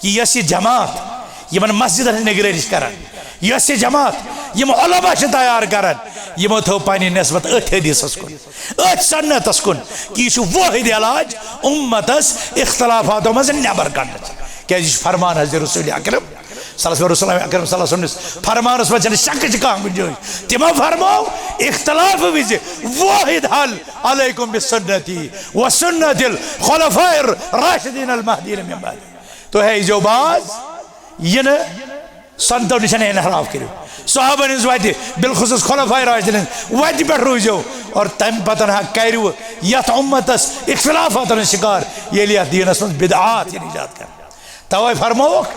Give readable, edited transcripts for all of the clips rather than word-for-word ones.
कि यस जमात यमन मस्जिद निगरानी करान, यस जमात यम उलमा तैयार करान, यमो थो पानी नस्बत अथ हदीसस कुन अथ सन्नतस कुन कि यह वाहिद इलाज उम्मतस इख्तलाफातों मज नबर कन क्या फरमान हज़रत रसूल अकरम फरमानस मज शक कह गुंजाइश तमो फरमाओ इख्तलाफ विज वाहिद हल अलैकुम बिसुन्नती व सुन्नतिल खुलफाए राशिदीन अल महदीन मिन बाद। तो है जो बाज ये न संतो निशन इनहराफ करो सहाबन वत बिलखुसूस खुलफाए राशिदीन वत पे रूजो और तम पतन करो यथ उम्मतस इख्तलाफात शिकार ये दीनस मज बिदआत ईजाद कर। तवे फरमोक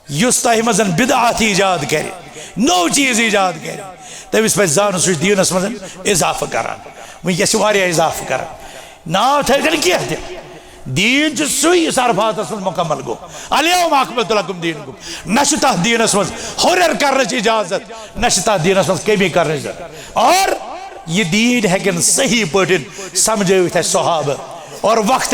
युस तह मज बिदआत ईजाद करे नो चीज ईजाद करे तमिस पे जान सह दीनस मज इजाफ करान वनकस इजाफ करान नाव थन कह दीन सही अरफात मज मुकम्मल गो अलयौम अकमलतु लकुम दीनकुम न तथ दीनस मज हुरर कर इजाजत न तथ दीनस मज कमी कर और यह दीन हेकन सही पटन समझ सहाब और वक्त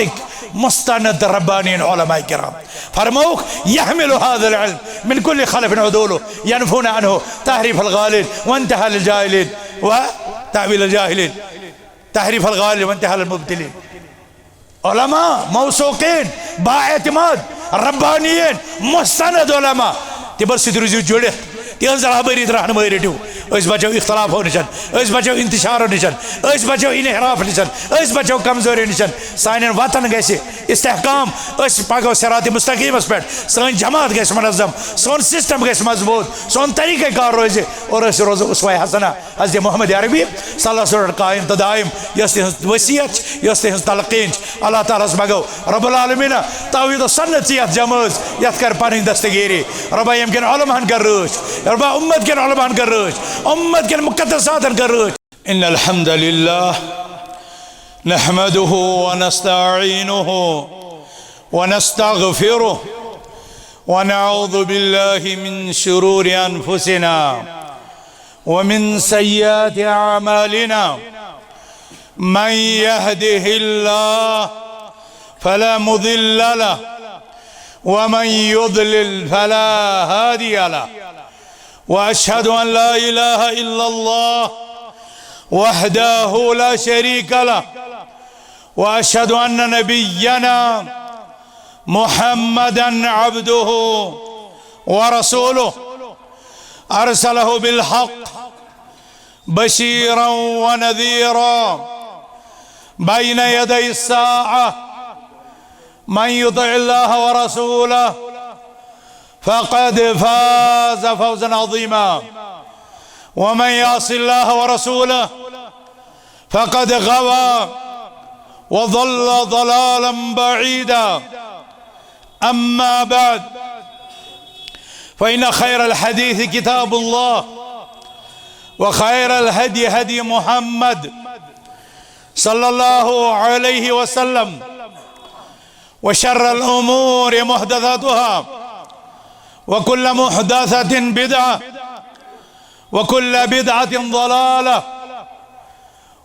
मुस्तनद रब्बानीन उलमा किराम फरमौक यहमिलु हाज़ल इल्म मिन कुल्लि खलफिन उदूलु यनफून अन्हु तहरीफ अल-गालिल व इंतहाल अल-जाहिलिन व तावील अल-जाहिलिन तहरीफ अल-गालिल व इंतहाल अल-मुब्तिलीन। उलमा मौसूकीन बाएतिमाद रब्बानीन मुस्तनद उलमा तिबर सित रूजियो जुड़ित तिहंज रहबरी रहनुमाई रटियो बचो इख्तलाफो निशन बचो इंतशारो निशन बचो इनहराफ निशन बचो कमजोरी निशन सान वतन गि इस्तेहकाम पको सिरात मुस्तकीमस पे सन जमात गि मुनज़्ज़म सोन सिस्टम गि मजबूत सोन तरीक़े कार रोज़ और रोज़ो उसवा हसना हज़रत मोहम्मद अरबी सल्लल्लाहु अलैहि वसल्लम कायम तो दायम यस वसीयत यस तलक़ीन अल्लाह ताला मगो रब्बुल आलमीन तौहीद सुन्नत जमज यत कर पानी दस्तगीरी रब्बा यमकिन उलमान कर रोश रब्बा उम्मत के उलमान कर रोश उम्मत के मुक़द्दसातन कर रोश। इन्नल हम्दुलिल्लाह नहमदुहु व नस्तईनुहु व नस्तगफिरुहु व नऊज़ु बिल्लाहि मिन शुरूरि अनफुसिना व मिन सय्यिआति अअमालिना मन यहदिहिल्लाह फला मुदिल्ल लहु व मन युद्लिल फला हादिय लहु व अशहदु अन ला इलाहा इल्लल्लाह वहदहु ला शरीक लहु व अशहदु अन्न नबिय्यना मुहम्मदन अब्दुहु व रसूलुहु अरसलहु बिल हक़ बशीरन व नज़ीरन बैन यदै अस्साअह मन युतिअल्लाह व रसूलहु फ़क़द फ़ाज़ फ़ौज़न अज़ीमा व मन यासिल्लाह व रसूलहु फ़क़द ग़वा व ज़ल्ल ज़लालन बईदा। अम्मा बाद फ़इन्न खैरल हदीस किताबुल्लाह व खैरल हदी हदी मुहम्मद सल्लल्लाहु अलैहि वसल्लम व शर्रल उमूरि मुहदसातुहा व कुल्ल मुहदसतिन बिदअह व कुल्ल बिदअतिन ज़लालह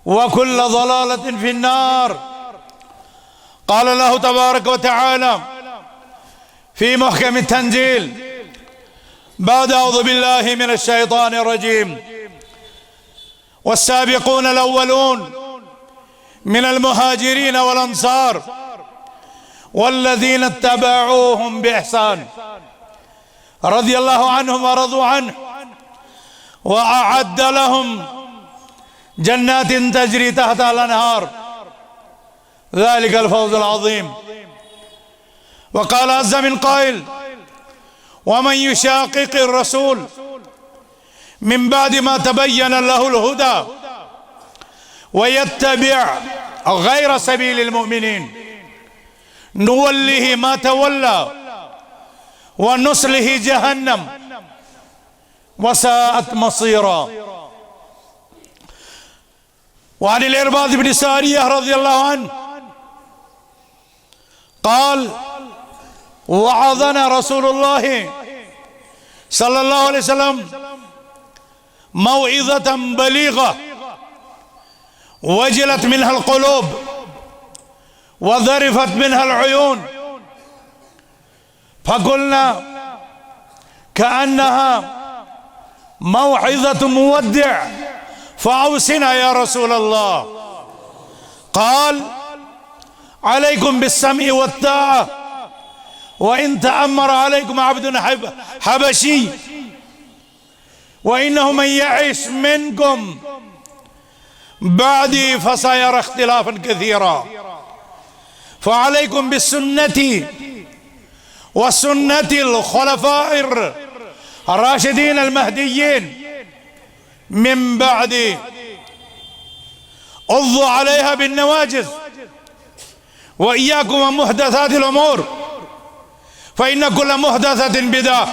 व कुल्ल ज़लालतिन फिन्नार। क़ाल अल्लाहु तबारक व तआला फ़ी मुहकम तंज़ील बाद अऊज़ु बिल्लाहि मिनश शैतानिर रजीम वस्साबिक़ून अल-अव्वलून मिनल मुहाजिरीन वल अंसार वल्लज़ीना इत्तबअूहुम बिइहसान रज़ियल्लाहु अन्हुम व रज़ू अन्हु व अअद्द लहुम जन्नातिन तजरी तहतल अनहार ज़ालिकल फ़ौज़ुल अज़ीम। व क़ाल अज़्ज़ मिन क़ाइल व मन युशाक़िक़िर रसूल मिन बादि मा तबय्यन लहुल हुदा व यत्तबि' ग़ैर सबीलिल मुमिनीन नुवल्लिहि मा तवल्ला व नुस्लिहि जहन्नम व साअत मसीरा। व अनिल इरबाद बिन सारियह रज़ियल्लाहु अन्हु क़ाल वअज़ना रसूलुल्लाह सल्लल्लाहु अलैहि वसल्लम मौइज़तन बलीग़ह वजलत मिनहल क़ुलूब व ज़रिफ़त मिनहल उयून فقلنا كأنها موعظة مودع فأوصنا يا رسول الله. قال عليكم بالسمع والطاعة وإن تأمر عليكم عبد حبشي وإنه من يعش منكم بعدي فسيرى اختلافا كثيرا، فعليكم بالسنة وسنة الخلفاء الراشدين المهديين من بعدي، عضوا عليها بالنواجذ وإياكم ومحدثات الأمور فإن كل محدثة بدعة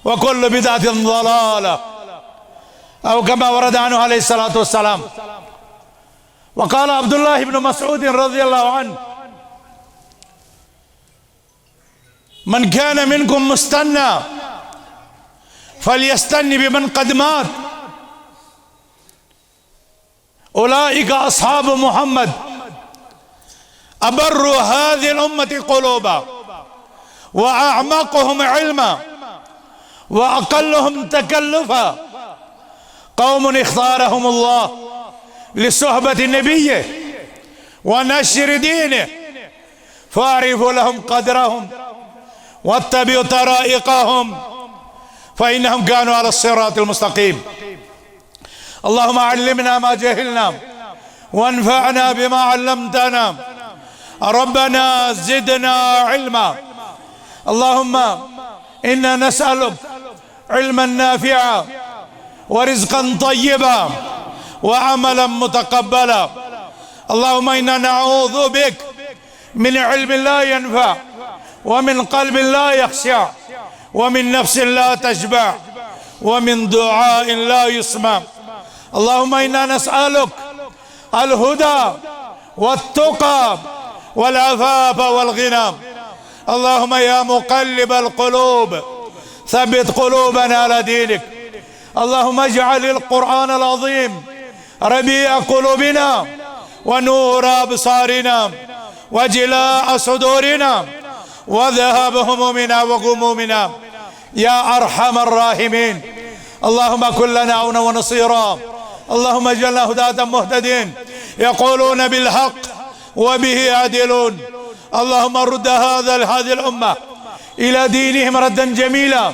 وكل بدعة ضلالة، أو كما ورد عنه عليه الصلاة والسلام. وقال عبد الله بن مسعود رضي الله عنه: من كان منكم مستنى فليستني بمن قد مات، أولئك أصحاب محمد أبر هذه الأمة قلوبا وأعمقهم علما وأقلهم تكلفا، قوم اختارهم الله لصحبة نبيه ونشر دينه، فاعرفوا لهم قدرهم واتبعوا طرائقهم فإنهم كانوا على الصراط المستقيم. اللهم علمنا ما جهلنا وانفعنا بما علمتنا، ربنا زدنا علما. اللهم إنا نسألك علما نافعا ورزقا طيبا وعملا متقبلا. اللهم إنا نعوذ بك من علم لا ينفع ومن قلب لا يخشع ومن نفس لا تشبع ومن دعاء لا يسمع. اللهم إنا نسألك الهدى والتقى والعفاف والغنى. اللهم يا مقلب القلوب ثبت قلوبنا على دينك. اللهم اجعل القرآن العظيم ربيع قلوبنا ونور أبصارنا وجلاء صدورنا وذهاب همومنا وغمومنا يا أرحم الراحمين. اللهم كن لنا عونا ونصيرا. اللهم اجعلنا هداة مهتدين يقولون بالحق وبه يعدلون. اللهم رد هذه الأمة إلى دينهم ردا جميلا.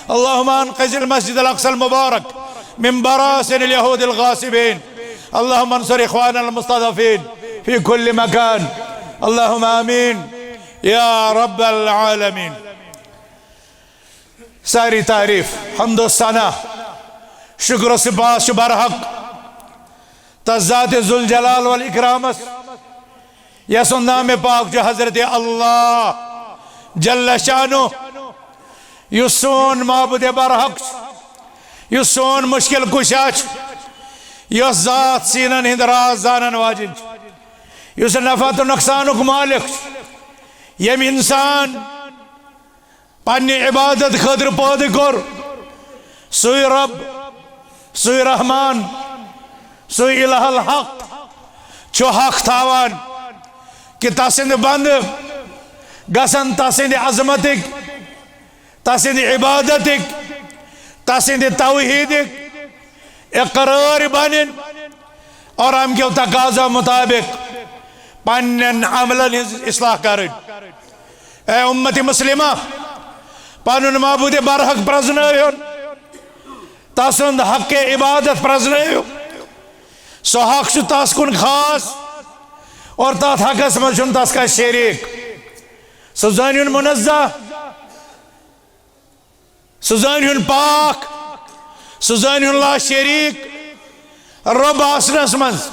اللهم أنقذ المسجد الأقصى المبارك من براسن اليهود الغاصبين. اللهم انصر إخواننا المستضعفين في كل مكان. اللهم آمين يا رب العالمين. ساری تعریف حمد و ثنا شکر و سپاس برحق تذات ذوالجلال والاکرام یس نام پاک جو حضرت اللہ جل شانو یسون معبود برحق یسون مشکل کشاچ یس ذات سینن ہند راز زانن واجن یس نفعت و نقصانک مالک یم انسان پنی عبادت خطر پود کر سوی رب سوی رحمان سوی الہ الحق چو حق تھاوان کہ تاسند بند گسن تاسند عظمتک تاسند عبادتک تاسند توحیدک اقرار بنن اور ہم کیوں تقاضا مطابق پنن عملن اصلاح کرن. اے امت مسلمہ پانون معبود برحق پرزنائیون تاسند حق عبادت پرزنائیون سو حق شو تاس کن خاص اور تات حق اسمت شن تاس کا شریک سزانیون منزہ سزانیون پاک سزانیون لا شریک رب آسنس منز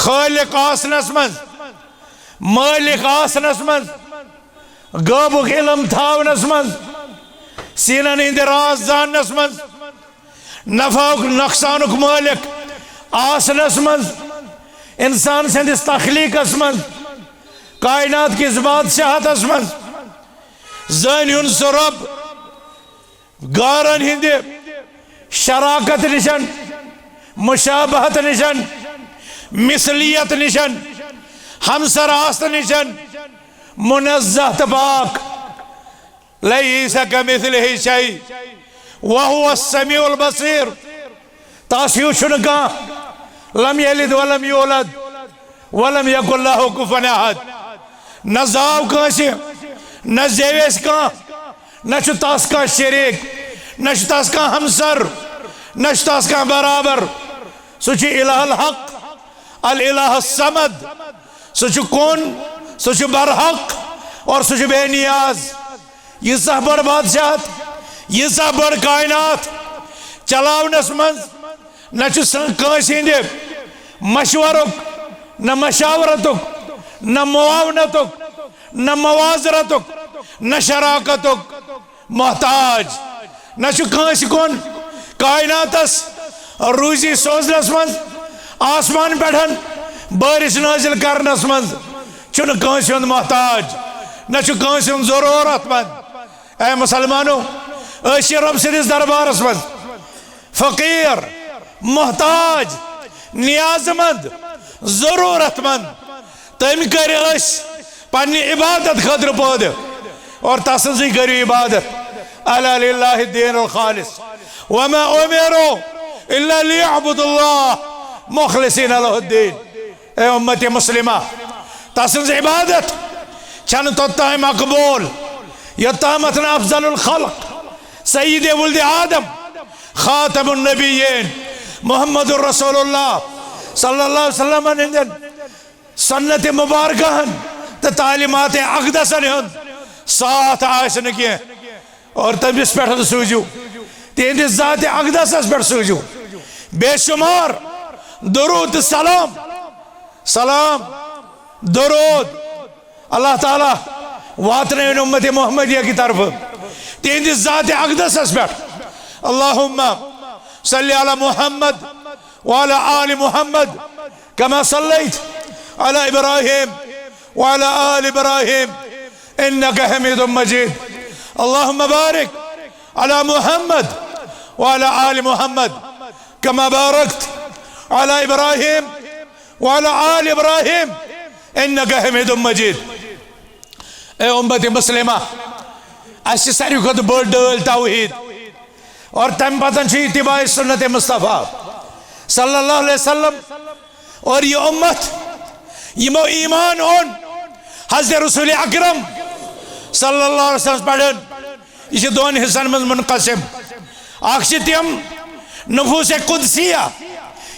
خالق آسنس منز مالک آسنس منز غابک علم تھاونس منز سینن ہند راز زانس منز نفعک نقصانک مالک آسنس منز انسان سندس تخلیقس منز کائنات کی بادشاہتس منز زانیون سو رب گارن ہند شراکت نشن مشابہت نشن مثلیت نشن ہمسر آست نشن منزہ تباک लैसा कमिथलिही शै वहुव अस्समीउल बसीर। तास हिउ छुन कांह। लम यलिद वलम यूलद वलम यकुल लहु कुफुवन अहद। न जाव कांसे न जेवेस कांह न छु तास कांह शरीक न छु तास कांह हमसर न छु तास कांह बराबर। सु छु इलाहुल हक अल इलाह समद। सु छु कौन सु छु बरहक और सु छु बेनियाज। यीसा बड़ बादशाहत यीसा बड़ कायनात चलावनस मंज न छु कांसे हिंदे मशवरुक न मशावरतुक न मुआवनतुक न मवाजरतुक न शराकतुक मोहताज। न छु कांसे कोन कायनातस रूजी सोजनस मंज आसमान पेठन बारिश नाजिल करनस मंज छुन कांसे हुंद मोहताज। न छु कांसे हुंद जरूरतमंद। ऐ मुसलमानो ऐशि रब सदिस दरबारस मंज फकीर मोहताज नियाजमंद जरूरतमंद तम कर पन्नी इबादत खतर पौध और तसंजी करो इबादत। अला लिल्लाहि दीनुल खालिस वमा उमिरू इल्ला लियअबुदुल्लाह मुखलिसीन लहुद्दीन। ए उम्मत मुस्लिमा तसंज इबादत छन तोत्ताय मकबूल यत्तामत अफजलुल खल्क सय्यिद वुल्द आदम खातमुन नबिय्यीन मुहम्मदुर रसूलुल्लाह सल्लल्लाहु अलैहि वसल्लम हिंदन सन्नत मुबारकहन तो तालीमात अकदसन हुंद साथ आसन कह और तमिस पे सूझू तिहंदिस जात अकदसस पे सूझू बेशुमार दुरूद सलाम सलाम दुरूद अल्लाह ताला वातन उम्मत मोहम्मदिया की तरफ तिहंदिस जात अकदसस पे। अल्लाहुम्मा सल्ली अला मुहम्मद व अला आलि मुहम्मद कमा सल्लैत अला इब्राहीम व अला आलि इब्राहीम इन्नका हमीदुम मजीद। अल्लाहुम्मा बारिक अला मुहम्मद व अला आलि मुहम्मद कमा बारकत अला इब्राहीम व अला आलि इब्राहीम इन्नका हमीदुम मजीद। ए उम्मत मुस्लिमा अस सारी खुद बड़ डल तौहीद और तम पतन इत्तिबाए सुन्नत मुस्तफ़ा सल्लल्लाहु अलैहि वसल्लम और ये उम्मत यमो ईमान ओन हज़रत रसूल अकरम सल्लल्लाहु अलैहि वसल्लम पढ़न यह दोन हिस्सन में मुनक़सिम। अख तम नफूस कुदसिया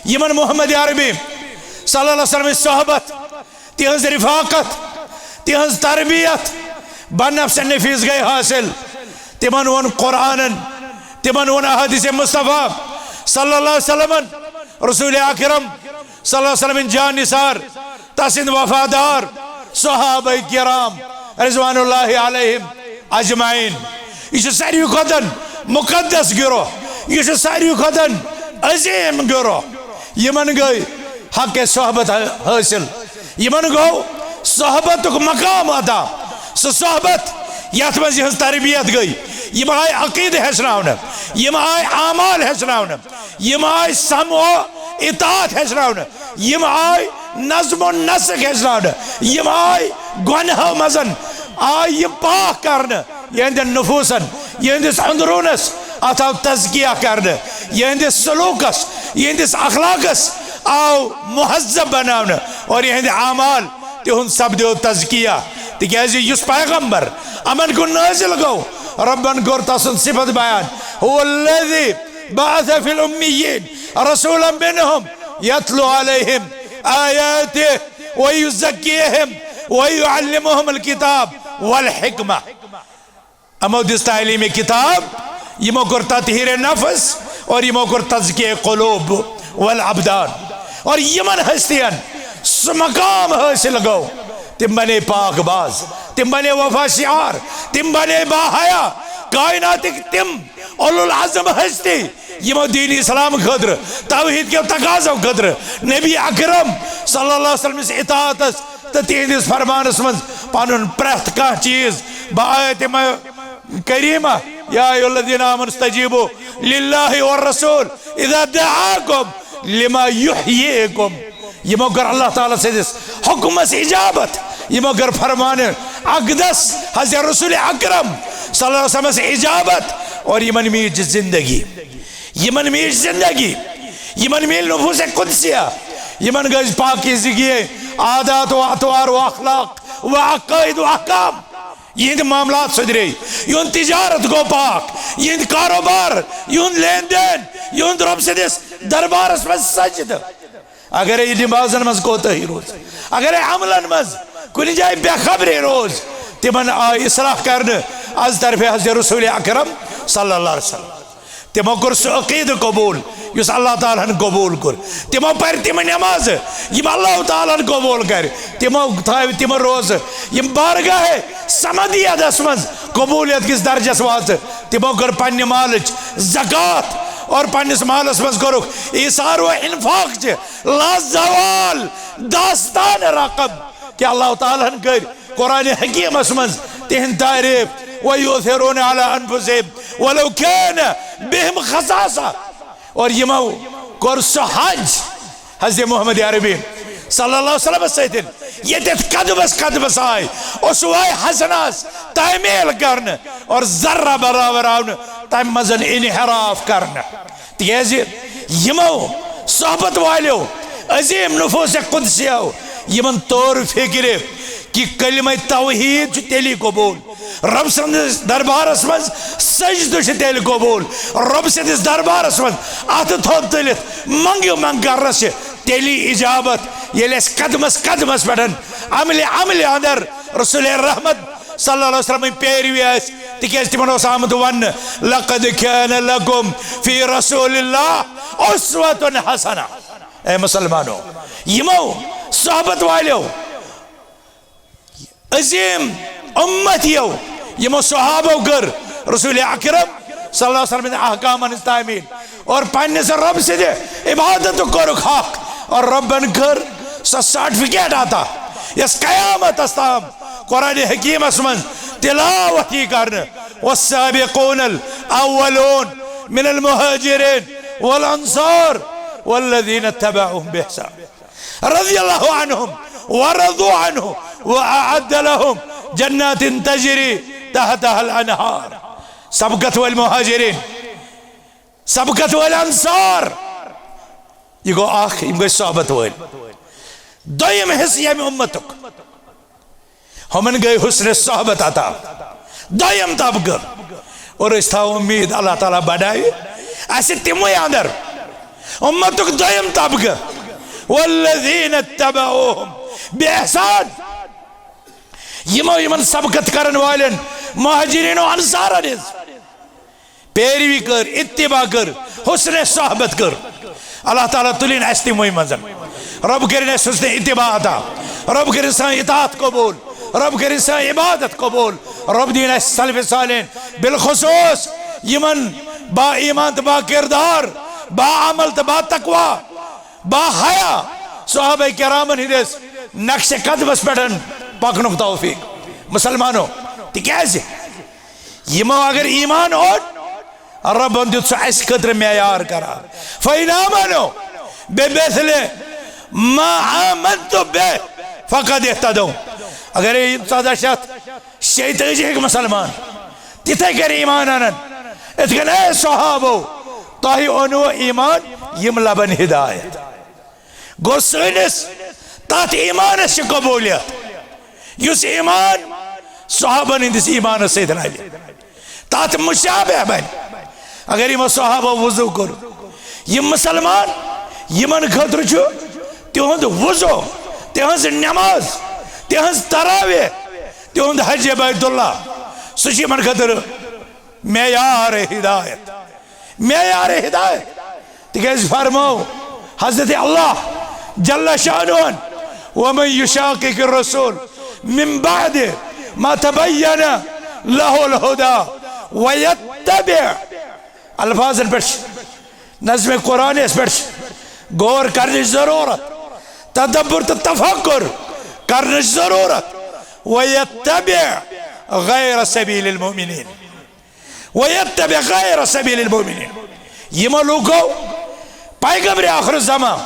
यमन मोहम्मद अरबी सल्लल्लाहु अलैहि वसल्लम सोहबत तिहंज रिफाकत तिहंज तरबियत बनफ्स नफीस गई हासिल। तिमन वन कुरान तिमन वन अहदीस मुस्तफ़ा सल्लल्लाहु अलैहि वसल्लम रसूल अकरम सल्लल्लाहु अलैहि वसल्लम जान निसार तसिंद वफादार सहाबा किराम रिज़वानुल्लाहि अलैहिम अजमाइन। यह सारी खुदन मुकद्दस गिरोह यह सारी खुदन अजीम गिरोह यमन गई हक सोहबत हासिल यमन गो सोहबत मकाम अदा सह सोहबत यथ मज तरबियत गई यम आय अकीद हेचन यम आय आमाल हेचन यम आय समो इतात हेचन यम आय नज़्म नस्क हेचन यम आय गुनाह मजन आय यम पाक करन यहंद नफूसन यहंदिस अंदरूनस अथाव तज़किया करन यहंदिस सलूकस यहंदिस अखलाकस आओ मुहज्जब बनावन और यहंद आमाल तिहुंद सब्दो तज़किया तिकाज युस पैगंबर अमन को नाजिल गो रब्बन कोर तसन सिफत बयान हुवल्लज़ी बअस फिल उम्मिय्यीन रसूलन मिनहुम यतलू अलैहिम आयातिहि व युज़क्कीहिम व युअल्लिमुहुमुल किताब वल हिकमा। अमो दिस तालीम किताब यमो कोर तत्हीर नफ्स और यमो कोर तज़किया क़ुलूब वल अबदान और यमन हस्तियन मकाम हासिल गो तिम बने पाकबाज तिम बने वफा शिआर तिम बने बाहया कायनात तिम उलुल आज़म हस्ती यमो दीन इस्लाम खतर तौहीद के तकाज़ो खतर नबी अकरम सल्लल्लाहु अलैहि वसल्लम इताअतस तो तिहंदिस फरमानस मज पनुन प्रेथ कह चीज बायत करीमा या अय्युहल्लज़ीना आमनु इस्तजीबू लिल्लाहि वर रसूल इज़ा दआकुम लिमा युहयीकुम। यमो कर अल्लाह ताला से हुक्म इजाबत यमो कर फरमान अकदस हज़रत रसूल अकरम सल्लल्लाहु अलैहि वसल्लम से इजाबत और यमन मीज जिंदगी, यमन मीज जिंदगी, यमन मील नफूस कुदसिया, यमन गज पाकीज़गी आदात व अतवार व अखलाक व अक़ाइद व अहकाम, यहंद मामलात सुधरे, युन तिजारत गो पाक, यहंद कारोबार, युन लेन देन, युन रब सदिस दरबारस मज सजद। अगर ये नमाजन मज कोताही रोज, अगर अमलन मज कुन जाय बेखबरी रोज, तिमन इस्लाह करने आज तरफे हज़रत रसूल अकरम सल्लल्लाहु अलैहि वसल्लम, तिमो कर सह अक़ीद कबूल युस अल्लाह ताला कबूल कर, तिमो पर तिम नमाज यम अल्लाह ताला कबूल कर, तिमो रोज यम बारगाह समदियतस मज कबूलियत किस दर्जस वात, तिमो कर पन्ने मालच ज़कात और पन्निस मालस मज करुक ईसार व इन्फाक लाजवाल दास्तान रकम कि अल्लाह ताला कर कुरान हकीमस मज तिहन तारीफ व युथिरून अला अनफुसिहिम वलौ कान बिहिम खसासा, और यमो कर सह हज हज़रत मोहम्मद अरबी सल्लल्लाहु अलैहि वसल्लम सतिन यत कदमस कदमस आय उसवाय हसनास तामील करने और जर्रा बराबर आवन तम मजन इनहराफ करने, तिज यमो सोहबत वालो अजीम नफूस कुदसियो यमन तौर फिक्र कि कलिमा तौहीद तेली कबूल, रब सदिस दरबारस मज सजदु तेल कबूल, रब सदिस दरबारस मज अत थोद तलित मंगियो मंग करस तेली इजाबत, ये कदमस कदमस पे अमल अमल अंदर रसूल रहमत सल्लल्लाहु अलैहि वसल्लम पैरवी तिकेज तिमन आमद वन लक़द कान लकुम फी रसूलिल्लाह उस्वतुन हसना। ए मुसलमानों, यमो सोहबत वालो अजीम उम्मतियों यमो सहाबो कर रसूल अकरम सल्लल्लाहु अलैहि वसल्लम अहकाम तामील और पन्ने से रब से इबादत करुक हक, और रबन कर सर्टिफिकेट आता यस कयामत अस्ताम कुरान हकीमस मज तिलावत करने वस्साबिकून अव्वलून मिनल मुहाजिरीन वल अंसार वल्लज़ीना तबअूहुम बिइहसान रज़ियल्लाहु अन्हुम व रज़ू अन्हु व अअद्द लहुम जन्नातिन तजरी तहतहल अनहार। सबकत वल मुहाजिरीन, सबकत वल अंसार, यह गो आख यम गई सोहबत वल। दोयम हिस्स यम उम्मतुक हमन गई हुस्न सोहबत अता, दोयम तबका, और इस था उम्मीद अल्लाह ताला बढ़ाए ऐसे तिमो अंदर उम्मतुक दोयम तबका वल्लज़ीना तबअूहुम बिइहसान, यमो यमन सबकत करन वालन मुहाजिरीन और अंसारन पैरवी कर, इत्तिबा कर, हुस्न सोहबत कर, अल्लाह ताला तुलिन अस तिमो मजन, रब करिन अस हुस्न इत्तिबा अता, रब करिन सान इताअत कबूल, रब करिन सान इबादत कबूल, रब दीन अस सलफ सालिन बिलखुसूस यमन बा ईमान बा किरदार बा अमल बा तकवा बा हया सहाबा किरामन हिदस नक्श कदमस पे पकनुक तौफीक। मुसलमानों तिकाज यमो अगर ईमान हो रबन दित सह खतर मेयार करार फ़इनामनो बेमिस्लि मा आमन्तु बिहि फ़क़द इह्तदौ, अगर 1486 मुसलमान तिथे कर ईमान अनन इतकन ए सहाबो तोहि ओनो ईमान यम लबन हिदायत गो सनिस तथ ईमानस कबूलियत युस ईमान सहाबन हिंदिस ईमान सहित रवि तथ मुशाबह बन। अगर यमो सहाबो वुजू कर यम मुसलमान यमन खतर तिहद वुजू तिहज नमाज तिहज तरावीह तिहद हज बैतुल्लाह सह यमन खतर मेयार हिदायत, मेयार हिदायत। तिकाज फरमो हजरत अल्लाह जल्ल शानुहु वमन युशाकिक रसूल मिन बाद मा तबय्यन लहुल हुदा व यत्तबि अल्फाजन पे नज़्म कुरान पे गौर करने जरूरत, तदब्बुर तफक्कुर करने जरूरत। व यत्तबि गैर सबीलिल मुमिनीन व यत्तबि गैर सबीलिल मुमिनीन, यमो लोगो पैगंबर आखिर ज़मान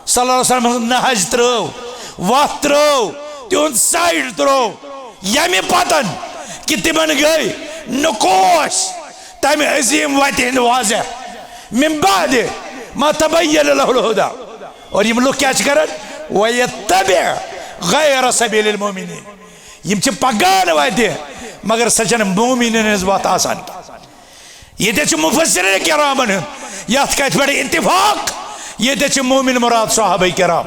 सल्लल्लाहु अलैहि वसल्लम नहज त्रो वत त्रो तिहुंद साइड त्रो यमे पतन कि तिमन गई नुकोश तम अजीम वत हिंद वाज़ह मिन बाद मा तबय्यन लहुल हुदा। और यम लोग क्या करन वयत्तबि गैर सबीलिल मुमिनीन, यम पगान वत मगर सचन मोमिन वत आसान। ये मुफस्सिरीन किरामन यथ कत पे इत्तिफाक ये मोमिन मुराद सहाबा किराम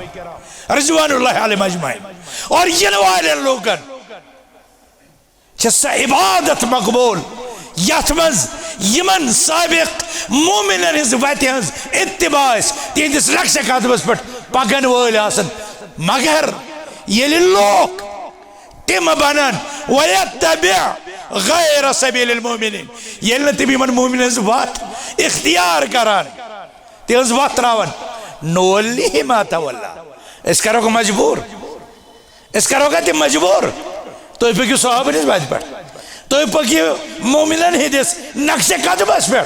रिज़वानुल्लाहि अलैहिम अजमईन। और इन वाले लोगन सह इबादत मकबूल यथ मज यमन साबिक मोमिन हज वत हज इत्तिबा तिहंदिस लक्ष्य कदमस पे पगन वल आसन। मगर ये लोग तम बनन वयत्तबि गैर सबीलिल मुमिनीन, ये तम मोमिन हज वत इख्तियार करान तिहज वत त्रावन नुवल्लिहि मा तवल्ला, इस करोगे मजबूर, इस करोगे तुम मजबूर। तो पकू सहाबन हज वत पे, तो पकू मोमिनन हंदिस नक्शे कदमस पे,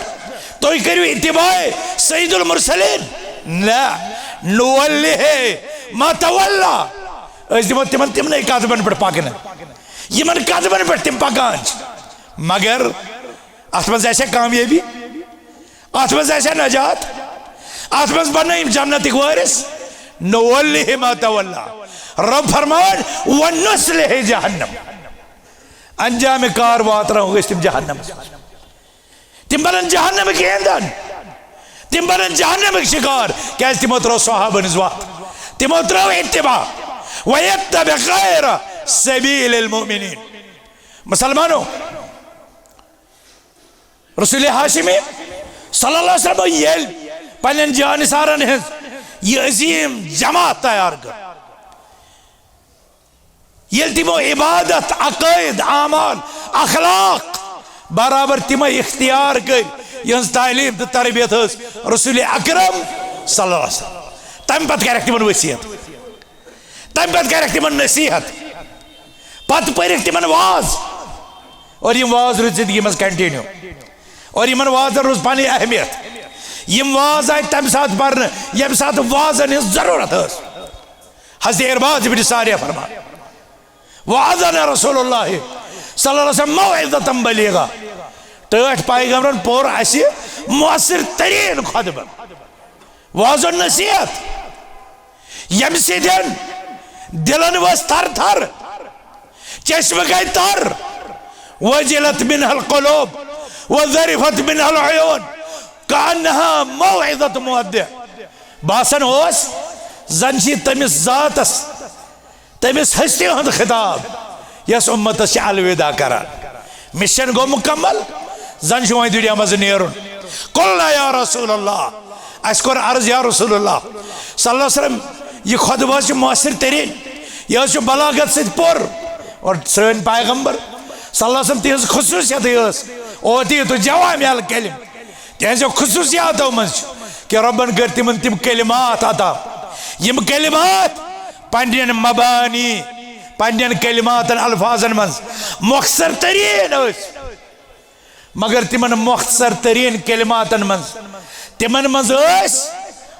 तो करू इत्तिबाए सय्यदुल मुरसलीन। न नुवल्लिहि मा तवल्ला, दिमो तिमन तिमन कदमन पे पकन यमन कदमन पे तिम पकान। मगर अत मज कामयाबी, अत मज नजात, अत मज बन जन्नत वारिस। नुवल्लिहि मा तवल्ला, रब फरमान वनुस्लिहि जहन्नम, अंजाम कार वात तिम जहन्नम, तिम बन जहन्नम के ईंधन, तिम बन जहन्नम शिकार। क्या तिमो त्रो सहाबन वत, तिमो त्रो इत्तिबा वयत्तबि गैर सबीलिल मुमिनीन। मुसलमानों, रसूल हाशिमी सल्लल्लाहु अलैहि वसल्लम ये पन्न जानिसारन हज ये अजीम जमात तैयार कर, ये तिमो इबादत अकायद आमाल अखलाक बराबर तिम इख्तियार कर यहज तालीम तो तरबियत रसूल अकरम सल्लल्लाहु अलैहि वसल्लम। तम पत कर तिमन वसीयत, तम पत कर तिमन नसीहत, पत पर तिमन वाज। और यम वाज रोज जिंदगी मज कंटिन्यू, और यमन वाजन रोज पानी अहमियत। यम वाज आय तम साथ पर यम साथ वाजन हज जरूरत हज़रत इरबाज बिन सारिया फरमान वाज़ना रसूलुल्लाह सल्लल्लाहु अलैहि वसल्लम मौइज़तन बलीगा, टठ पैगंबरन पोर असी मुअस्सिर तरीन खुतबा वाज़ नसीहत यम सिदन दिलन वस थर थर, चश्म गई तर, वजिलत मिनहल क़ुलूब वज़रिफत मिनहल अयून कान्हा मौइज़त मुअद्दि। बासन ओस जन तमिस जातस तमिस हस्ती हंद खिताब यस उम्मतस अलविदा करान। मिशन गो मुकम्मल, जन वह दुनिया मज नेरुन। कुलना या रसूलल्लाह, अस कोर अर्ज या रसूलल्लाह सल्लल्लाहु अलैहि वसल्लम यह खुतबा मुअस्सिर तरीन, यह बलागत से पुर। और सन पैगंबर सल्लल्लाहु अलैहि वसल्लम तिहज खुसूसियत ओती तो जवामिअल कलिम, तिहजो खुसूसियातो मज कि रब्बन कर तिमन तिम कलिमात अता, यम कलिमात पंडियन मबानी पंडियन कलिमातन अल्फाजन मज मुख्तसर तरीन मगर तिमन मुख्तसर तरीन कलिमातन मज तिमन मज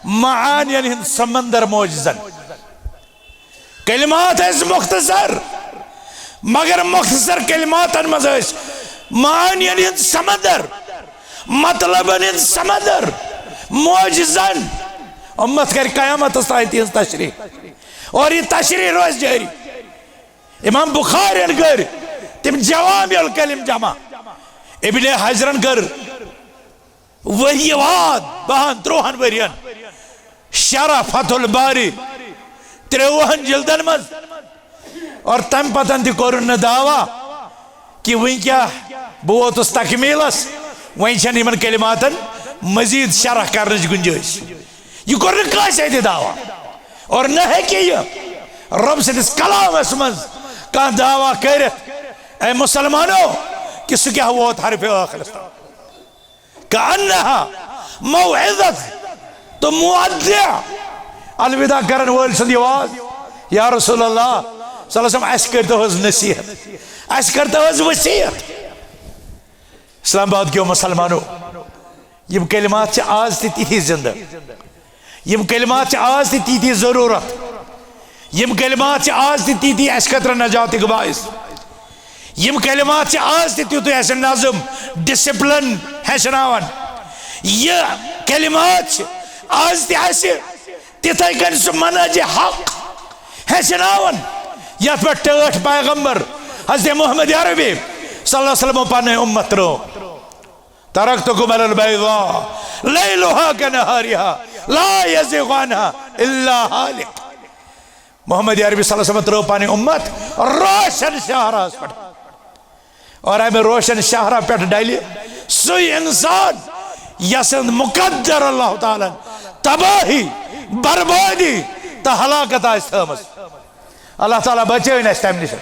मानियन हिंद समंदर मौजूदन। कलिमात मुख्तसर मगर मुख्तसर कलिमातन मज मानियन हिंद समंदर, मतलबन हिंद समंदर मौजूदन। उम्मत कर कयामत तिहज तशरी, और यह तशरी रोज जारी। इमाम बुखारी कर तिम जवामिअल कलिम जमा, इब्ने हजरन कर वही वाद 52 वरियन शरह फतुल बारी 53 जिल्दन मज। और तम पतन ति कोरुन दावा कि वह क्या बह वोतुस तकमीलस, वह इन कलिमातन मजीद शरह कर गुंजाइश। यह कोर न दावा, और न है रब सदिस कलामस मज कह दावा कर ए मुसलमानों कि सह क्या वोत हरफ आखिरस कअन्नहा मौइज़त, तो मुअद्दि अलविदा करन वोल सद आवाज या रसूलल्लाह सल्लल्लाहु अलैहि वसल्लम अस करतो नसीहत, अस करतो वसीयत। इस्लामाबाद के मुसलमानों, यम कलिमात आज ती जिंदा, यम कलिमात आज ती जरूरत, यम कलिमात आज ती अस खतर नजात बाइस, यम कलिमात आज तुत नज़म डिसिप्लिन हेचनावन यह कलिमात आज तिथे कन सह मनहज हक हेचनावन यथ पे टठ पैगम्बर हज़रत मोहम्मद अरबी सल्लल्लाहु अलैहि वसल्लम पन्ने उम्मत रो तरक्तुकुम अलल बैदा लैलुहा कनहारिहा ला यज़िगु अन्हा इल्ला हालिक। मोहम्मद अरबी सल्लल्लाहु अलैहि वसल्लम रो पन्ने उम्मत रोशन शहरास पे और अमे रोशन शहरा पे डल सु इंसान यसंद मुकद्दर अल्लाह ताला तबाही बर्बादी तो हलाकत थमस। अल्लाह ताला बचन तम नश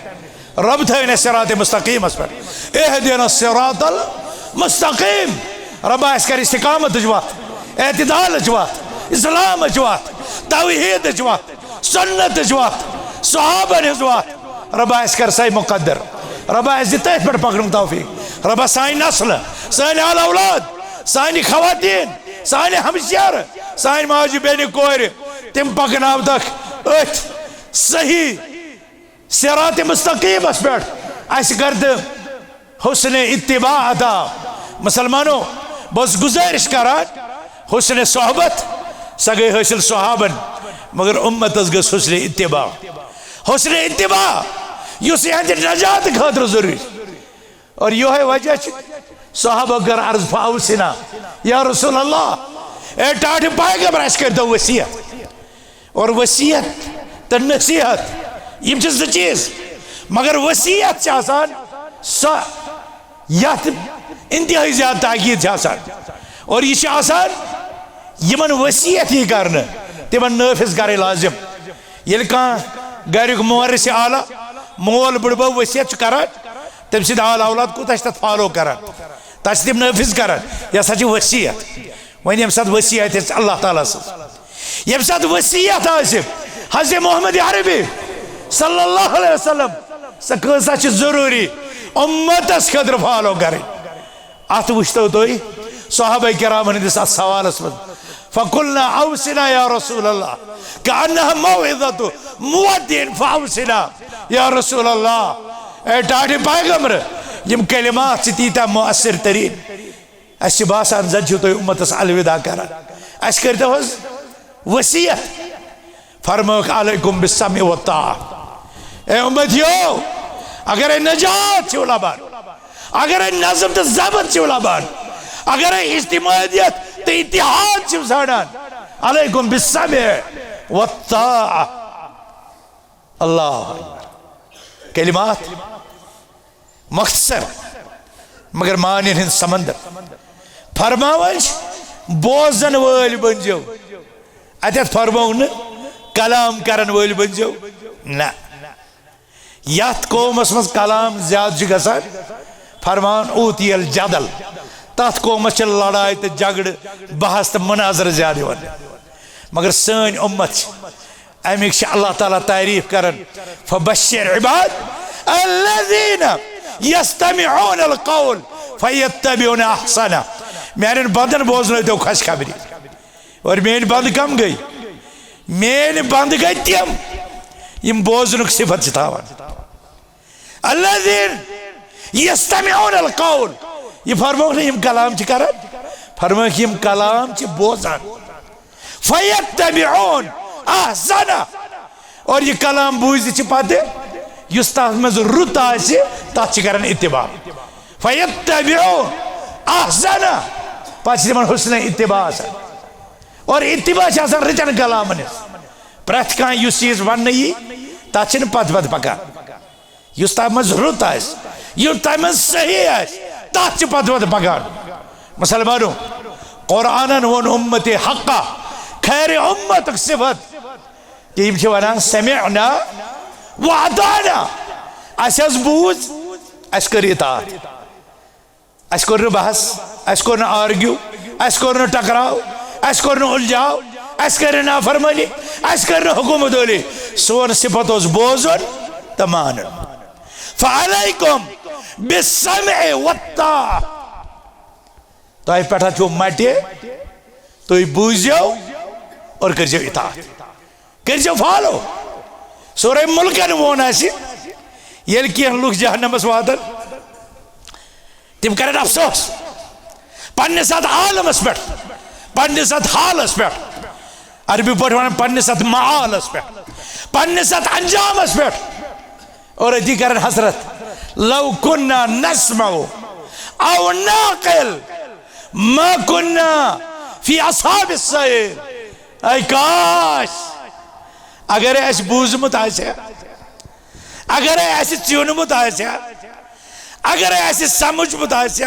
रब थन सिरात मुस्तकीम पे एहदिना सिरातल मुस्तकीम रब कर इस्तिकामत वत एतदाल वत इस्लाम वत तौहीद वत सुन्नत वत सहाबन वत रब कर सही मुकद्दर रब तथ पे पकड़ तौफीक रब सान नस्ल सान आल औलाद सान खवातीन सान हमशर सान माज बेन कोर तम पकनाव अथ सही सिरात मुस्तकीमस पे कर हुस्न इत्तिबा अता। मुसलमानों बस गुजारिश करान हुस्न सोहबत सा गई हासिल सहाबन मगर उम्मत गस हुस्न इत्तिबा युस यहद नजात खतर जरूरी और यह वजह सहाबा कर अर्ज फाउसिना या रसूल अल्लाह ए टाठ पैगम्बर अस कर दो वसीयत और वसीयत तो नसीहत यम ज चीज मगर वसीयत इंतहाई ज्यादा ताकीद और यह यमन वसीयत ही कर तिमन नाफिज कर लाजिम ये घर मोरिस आला मोल बुड़बो वसीयत कर तम सद आल औलाद कूत तथ फॉलो कर तम नाफिज कर यह सा वसीयत वन यम सत वसीयत अल्लाह ताला यम सत वसीयत हज़रत मोहम्मद अरबी सल्लल्लाहु अलैहि वसल्लम सा कसा जरूरी उम्मतस खतर फॉलो कर अत वो तुम सहाबा किराम हंदिस अत सवालस मज फकुलना औसिना या रसूल अल्लाह कअन्नहा मौइज़तु मुअद्दिन फऔसिना या रसूल अल्लाह ए टाठ पैगम्बर यम कलिमात तीता मुअस्सिर तरीन अस बासान जन तुम उम्मतस अलविदा कर अस करतो वसीयत फरमोक अलैकुम बिस्समी व ताअ। ए उम्मतियो अगर नजात लबान अगर नज़म तो ज़बत लबान अगर इज्तिमाइयत तो इत्तिहाद ज़ानान अलैकुम बिस्समी व ताअ। अल्लाह कलिमात मख्तसर मगर मानिन हिंद समंदर फरमावन बोजन वल बनजो अत फरमो न कलाम करन वल बनजो ना यथ कौमस मज कलाम ज्यादा गसान फरमान ऊतियल जदल तथ कौमस लड़ाई तो झगड़ बहस तो मुनाजर ज्यादा मगर सन उम्मत अमिक अल्लाह ताला तारीफ करन फबश्शिर इबाद अल्लज़ीना यस्तमिऊन अल-क़ौल फयत्तबिऊन अहसना। मेरे बंदन बोझन तो खुशखबरी और मेरी बंद कम गई मेरी बंद गई तम यम बोझन सिफत तावन अल्लज़ीना यस्तमिऊन अल-क़ौल ये फरमो यम कलाम कर फरमो यम कलाम बोझन फयत्तबिऊन अहसना और ये कलाम बूझ पे युस तथ मज रुत तथ कर इत्तिबा फयत्तबिऊन अहसना पे तिमन हुस्न इत्तिबा और इत्तिबा रिटन कलाम प्रथ कह चीज वन यी तथ पत पत पकान युस तथ मज रुत तथ मज सही तथ पत पत पकान। मुसलमानों कुरानन वोन उम्मत हक्का खैर उम्मत सिफत कि वन समिअना व अताअना अस बूझ अस कर इताअत अस कोर बहस अस कोर आर्ग्यू अस कोर टकराव अस कोर उलझाव अस कर नाफरमानी अस कर हुकूमत ओली सोन सिफत बोझन तो मान फअलैकुम बिस्समइ वत्ताअ तुह पे मटे तुम बूझो और कर इताअत कर फॉलो सूरह मुल्कन वोन ये कह लुक जहन्नमस वातन तम कर अफसोस पन्नस अत आलमस पे पन्नस अत हालस पे अरबी पे वन पन्नस अत मालस पे पन्नस अत अंजामस पे और अति कर हसरत लव कुन्ना नस्मउ औ नाक़िल मा कुन्ना फी अस्हाबिस सईर। ऐ काश अगर अस बूजमुत आसे अगर अस चुनमुत आसे अगर अस समझमुत आसे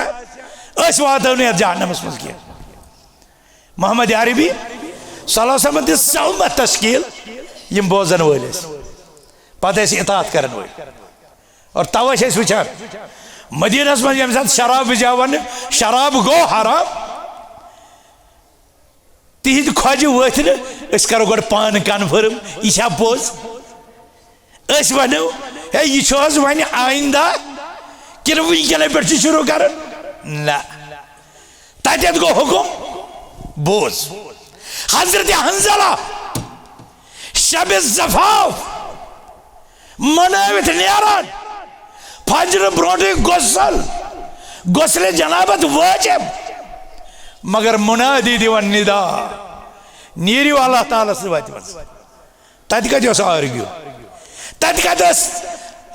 अस वातो न जहन्नमस मज कह। मोहम्मद अरबी सल्लल्लाहु अलैहि वसल्लम सौमत तश्कील यम बोजन वल पत इतात कर और तवे वुचान मदीनस मज यम साथ शराब जावन शराब गो हराम तिहिंद खोज वथ करो गो पान कन्फर्म यह पोज वनो है यह वन आइंदा कि वनकन पे शुरू कर ना तत गो हुकुम बोज हजरत हंजला शब जफाफ मनावित नेरान फजर ब्रोटे गुसल गुसले जनाबत वाजिब मगर मुनादी दिवन निदा नीरियो अल्लाह ताला से वत तत कत आर्ग्यू तत कत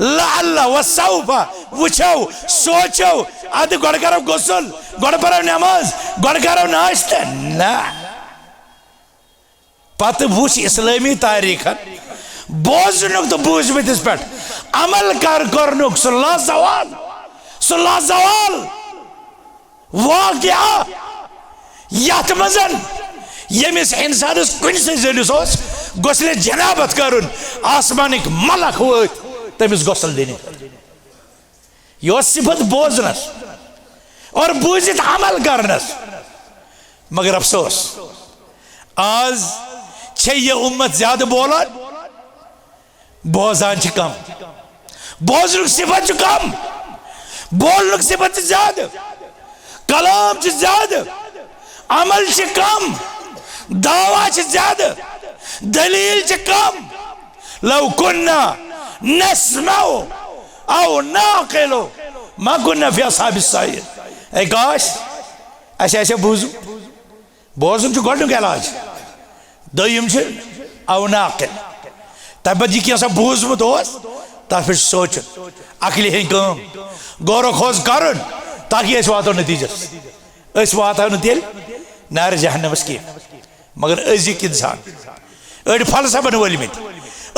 लअल्ला वसौफा वुचो सोचो अद गोड़ करो गुसल गोड़ परो नमाज गोड़ करो नाश्ता ना पत वुच इस्लामी तारीख बोजनुक तो बूझमिस पे अमल करनुक सह लाजवाल वाक़या यथ मजन यमिस इंसानस कुन जलिस गुसले जनाबत करुन आसमानिक मलक वत तमिस गुसल दिन यह सिफत बोजनस और बूझित अमल करनस। मगर अफसोस आज छे ये उम्मत ज्यादा बोलान बोजान कम बोजनुक सिफत कम बोलनुक सिफत ज्यादा कलाम ज्यादा अमल कम दावा ज्यादा दलील कम। लव कुन्ना नस्मउ औ नाक़िलु मा कुन्ना फी अस्हाबिस सईर। ऐ काश अस बूजू बोजन गोडनुक इलाज दोयम औ नाक़िल तब पत यह बूजमुत तथ पे सोच अकल हन कम गौर खोज कर ताकि वातो नतीजस वातो तेल नार जहन्नमस कह। मगर अजिक इंसान अड़ फलसफन वलमित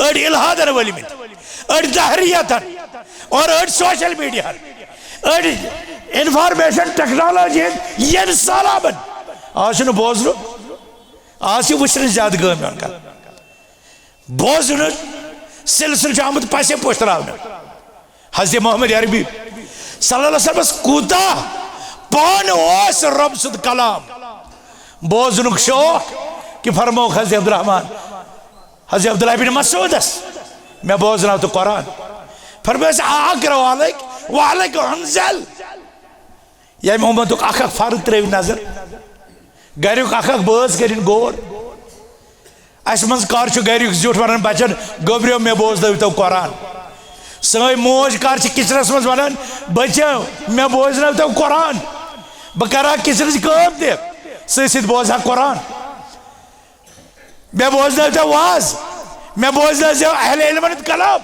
अड़ इल्हादन वलमित अड़ दहरियतन और अड़ सोशल मीडिया अड़ इन्फॉर्मेशन टेक्नोलॉजी ये सलामन आज बोजन आज वुचन ज्यादा गम कर बोजन सिलसिल आमुत पसे पोस्टर हजरत मोहम्मद अरबी सल्लल्लाहु अलैहि वसल्लम कूता पान ओस रब सुद कलाम बोजनुक शौक कि फरमो हजरत अब्दुर्रहमान हजरत अब्दुल्लाह बिन मसूदस मैं बोजना तो कुरान फरमाया आकरो वालेक अनजल ये मोहम्मद अख फर्क त्रव नजर गरुक अख बस कर गौर अस मज कर गरुक झूठ वन बचन गोब्रियो मे बोजन तो कुरान सै मोज कर किचनस मज वन बचो मे बोजन तो कुरान बह करा किचन कम त बोजा कुरान मे बोजन तो वाज मे बोजन अहले इल्म कलाम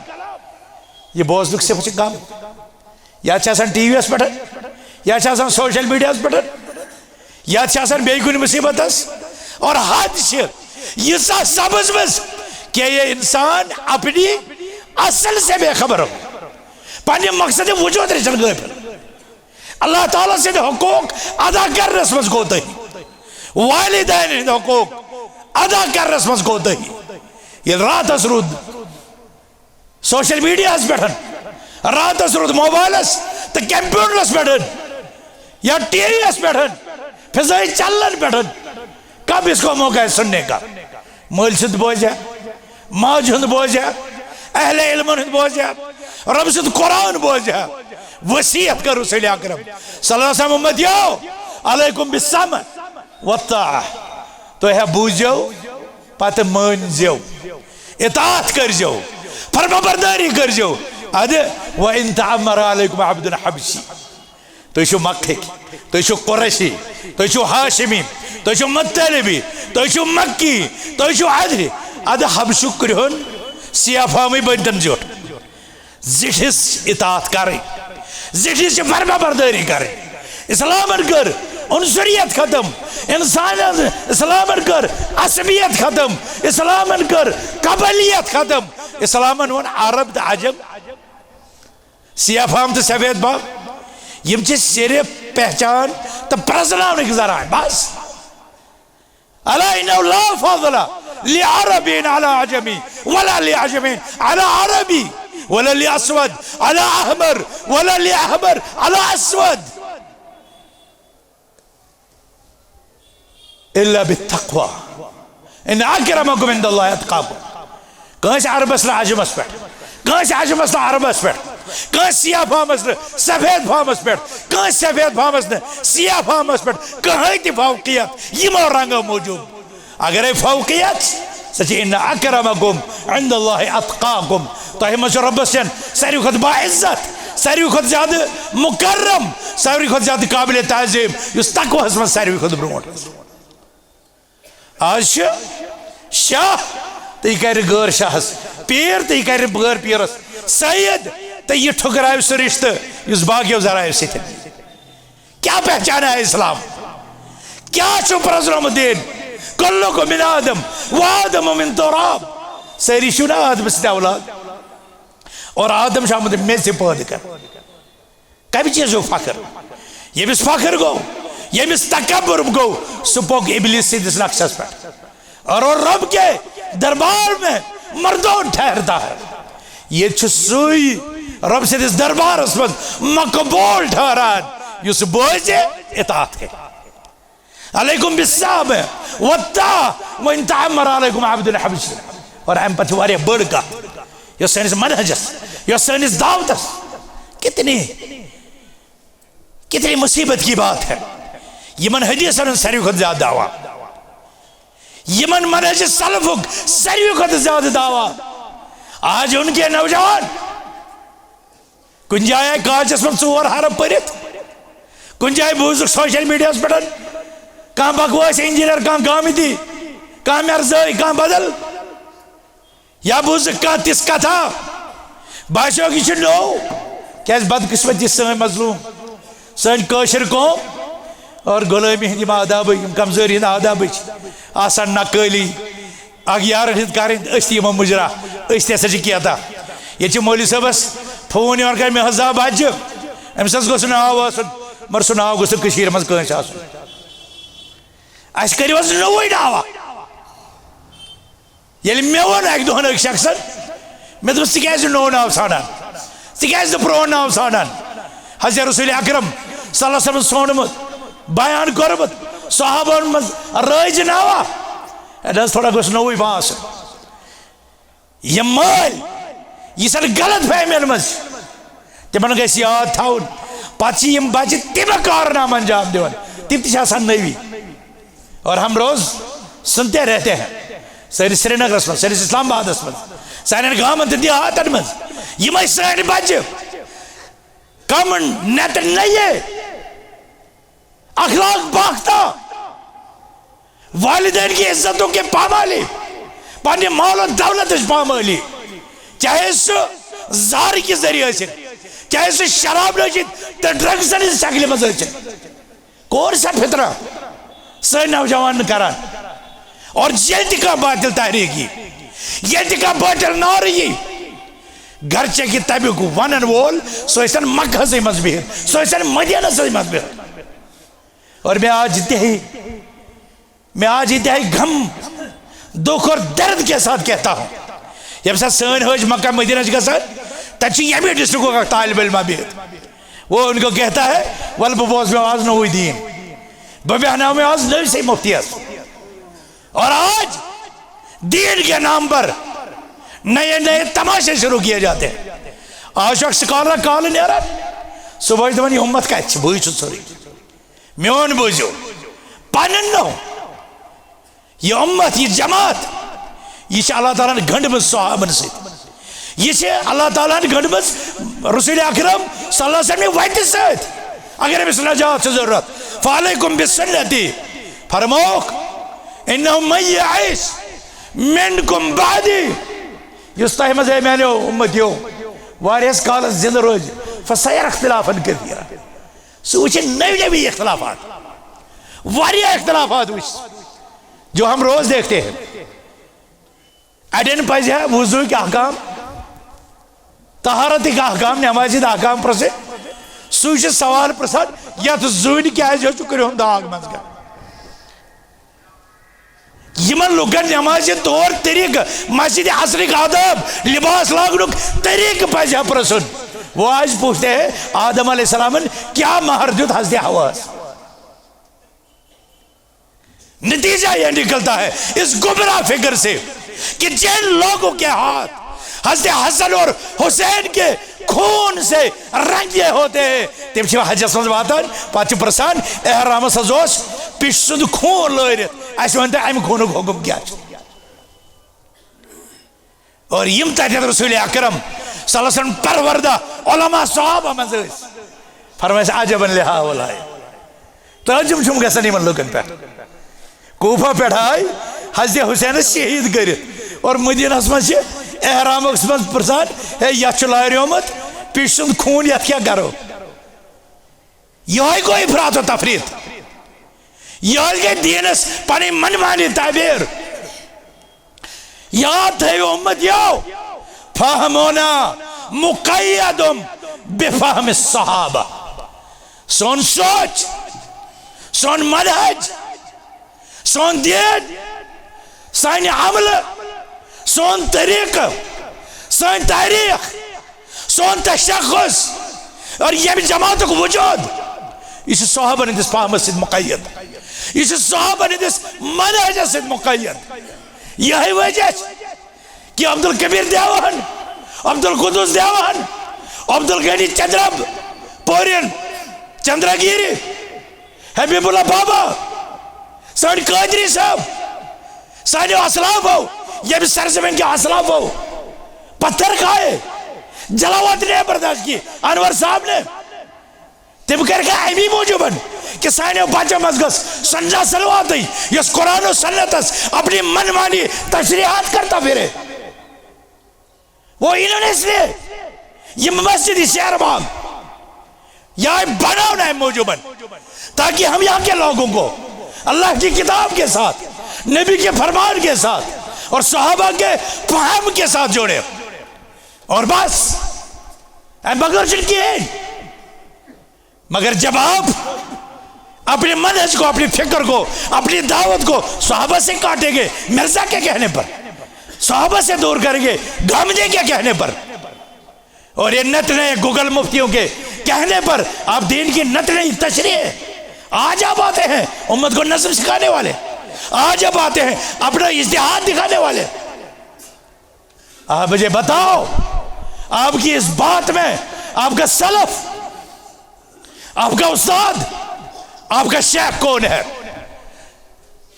यह बोजन सिफत कम या टीवी पे या सोशल मीडिया पे या बे कुन मुसीबत और हद यीसा सब्ज मज कि ये इंसान अपनी असल से बेखबर हो पन्ने मकसद वजूद रचन गफिल अल्लाह ताला से हुकूक अदा करनस मज कोताही वालिदैन हिंद हुकूक अदा करनस मज कोताही ये रातस रुद सोशल मीडिया पे रातस रुद मोबाइलस तो कंप्यूटरस पे या टीवी पे फिजाई चलन पे कब इसको मौका है सुनने का मल सुद बोझा माज हुंद बोझा अहले इल्म हुंद बोझा रब सुद कुरान बोझा वसीयत कर रसूल अकरम सल्लल्लाहु अलैहि वसल्लम उम्मतियो अलैकुम बिस्सम वत्ताअ तो है बूझो पत मानजो इतात करजो फरमाबरदारी करजो अद व इन तअम्मर अलैकुम अब्दुन हबशी तुझो मक्खी तुझो कुरैशी तुझो हाशिमी तुझो मुत्तलिबी तुझो मक्की तुझो अदरी अद हबशु करहुन सियाफामी बंटन जोट जिठिस इताअत करे जिठिस फरमा बरदारी करे इस्लामन कर उनसरियत खत्म इंसान इस्लामन कर असबियत खत्म इस्लामन कर कबलियत खत्म इस्लामन वन अरब अजम सियाफाम तो सफेद बाम यम सिर्फ पहचान तो प्रजनावन जराए बस अला इन्नहु ला फज़ला लिअरबिन अला अजमी वला लिअजमिन अला अरबी वला लिअस्वद अला अहमर वला लिअहमर अला अस्वद इल्ला बित्तक़वा इन अक्रमकुम इंदल्लाहि अत्क़ाकुम कस अरबस अजमस पे कस अजमस अरबस पे कस सिया फामस सफेद फामस पे कस सफेद फामस सिया फामस पे कहीं ती फौकियत यमो रंगो मौजूद अगर फौकियत सच इन अक्रमकुम इंदल्लाहि अत्क़ाकुम तह मज रब्बस सारी खुद बाइज्जत सारी खुद ज्यादा मुकर्रम सारी खुद ज्यादा काबिल ताज़ीम युस तक़वास मज सारी खुद ब्रोट आज शाह तो कर गैर शाहस पीर तो कर गैर पीरस सैयद तो यह ठुकराव सह रिश्त इस बागियों जराय सत क्या पहचाना है इस्लाम क्या प्रजरमुद्दीन कुल्लुकुम मिन आदम व आदम मिन तुराब सारी शुना आदम से औलाद और आदम शामुद में से पैदा कर कभी चीज फखर यमिस फखर गो यमिस तकब्बुर गो सुपोक इब्लिस सिद्धिस नक्शस पर और रब के दरबार में मर्दों ठहरता है ये सुई रब सिद्धिस दरबार मकबूल ठहरान युस बोझे इताअत के अलैकुम बिस्साब वत्ता व इन तअम्मर अलैकुम अब्दुन हबशी और हम पछ वारे बड़ का यो सनिस मनहजस यो सनिस दावतस कितनी कितनी मुसीबत की बात है यमन हदीसन सारी खुद ज्यादा दावा यमन मनहज सलफुक सारी खुद ज्यादा दावा आज उनके नौजवान कुछ जाए काचस में 4 हरफ पढ़ित कुछ जाए बूज सोशल मीडिया पे कह बकवास इंजीनियर कह गामिती कह मर्जई कह बदल या बूज कह तिस कथा बाशो की नो क्या बदकिस्मती सन मजलूम सन कशर कौम और गुलामी हंद आदाब कमजोरी हंद आदाब आसान नकली अग यार कर मुजरा क्या ये मौलवी साहबस फोन यहां कर मे जा बच्चे अम्स गो नाव मगर सह नाव गो मज अस कर नोई दावा ये मे वो अक दोहन शख्सन मे दोस क्या नो नाव ानान क्या प्रोन नाव ानान हज़रत रसूल अकरम सल्लल्लाहु अलैहि वसल्लम सोनमुत बयान कर्मुत सहाबन मज रज नावा थोड़ा गोस नोई पास यह मल यह गलत फहमियन मज तिमन गस याद थवन पे बच्चे तम कारनाम अंजाम दिवन तम नवी और हम रोज सुनते रहते हैं सारे श्रीनगर मज सारे इस्लामाबाद मज सारे गाँव देहातन मज यम सन बच्चे कमन नत नये अखलाक बाख्ता वालिदैन की इज्जतों के पामाली पाने माल और दौलत पामाली चाहे सो जार के जरिए चाहे सो शराब तो ड्रग्स शक्ल मज कौन सा फितरा सन नौजवान करान और ये का बातिल तहरीकी ये का बातिल नारी घर चे कि तमिक वन वोल सह मक्का मज बिहित सह मदीना मज बिहित और मैं आज इंतहाई गम दुख और दर्द के साथ कहता हूँ जब सन हज मक्का मदीना गसान तमी डिस्ट्रिक्ट का तालिब इल्मा बिहित वो उनको कहता है वल बह बोस में आज नई दीन बह बहना में आज नई से मुफ्तियत और आज दीन के नाम पर नए नए तमाशे शुरू किए जाते हैं आज स्कॉलर कॉल नीर सुबह दपान यह उम्मत कत बह सोरी मोन बूझो पन नो यह उम्मत यह जमात यह अल्लाह ताला गंड में सहाबन यह अल्लाह ताला गढ़ रसूल अकरम सल्लल्लाहु अलैहि वसल्लम वत सत अगर अमिस नजात जरूरत फ़अलैकुम बिसुन्नती फरमोक इन्नहु मन यईश मिनकुम बादी युस तह मज़ मैंने उम्मतियों वारियस काल जिंद रोज फसयर इख्तिलाफन कसीरा सह वुच नवी नवी इख्तिलाफात वारिया इख्तिलाफात वुच जो हम रोज देखते हैं। अड़न पज है वुजू के अहकाम तहारत के अहकाम नमाज अहकाम प्रसे सह सवाल प्रसान यथ जून क्या करो दाग मज यमन लुकन नमाज तौर तरीक मस्जिद असरिक आदाब लिबास लागनुक तरीक पज प्रसन। वो आज पूछते हैं आदम अलैहिस्सलाम क्या महर दुत हस्ते हवास। नतीजा यह निकलता है इस गुमराह फिक्र से कि जिन लोगों के हाथ हज़रत हसन और हुसैन के खून से रंगे होते हैं तम हजस मज वातान पे प्रसान एहरामस पिश सुंद खून लरित अस वन अमि खून हुकुम क्या और यम तथ रसूल अकरम सल्लल्लाहु अलैहि वसल्लम परवरदा उलमा सहाबा मज फरमाइस अजबन लिहाउलाए तजुब छुम गसन यमन लुकन पे कूफा पे आए हज़रत हुसैन शहीद कर और मदीनस मज एहरामस मज प्रसान है यह लारियोमत पिश सुंद खून यथ क्या करो यह गो इफरात और तफरीत यह गई दीनस पनी मनमानी ताबीर याद थो उम्मत यो फहमोना मुक़य्यदुम बिफहम सहाबा सोन सोच सोन मनहज सोन दीन सान अमल सोन तरीक सान तारीख सोन तशख़्ख़ुस और यह जमात को वजूद यह सहाबन हंदिस फहमस सत मुक़य्यद यह सहाबन हंदिस मनहज सत मुक़य्यद। यही वजह कि अब्दुल कबीर देवान अब्दुल कुदूस देवान अब्दुल गनी चंद्रब पोरिन चंद्रगिरी हबीबुल्लाह बाबा सान कादरी साहब सारे असलाफ हो यह भी सरजमीन के असलाफ हो पत्थर खाए जलावत ने बर्दाश्त की अनवर साहब ने तम कर अमी मूजूबन कि साने बच्चा मजगस सन्ना सलवात यस कुरान और सन्नतस अपनी मनमानी तशरीहात करता फिरे वो इन्होंने इसलिए ये मस्जिद शहरबाग यहाँ बनाना है मूजूबन ताकि हम यहाँ के लोगों को अल्लाह की किताब के साथ नबी के फरमान के साथ और सहाबा के फहम के साथ जोड़े और बस मगर मगर जब आप अपने मनहज को अपनी फिक्र को अपनी दावत को सहाबा से काटेंगे मिर्जा के कहने पर सहाबा से दूर करेंगे गामदे के कहने पर और ये नत नए गूगल मुफ्तियों के कहने पर आप दीन की नत नई तशरीह आज आप आते हैं उम्मत को नज़्म सिखाने वाले आज आप आते हैं अपना इज्तिहाद दिखाने वाले। आप मुझे बताओ आपकी इस बात में आपका सलफ आपका उस्ताद आपका शेख कौन है।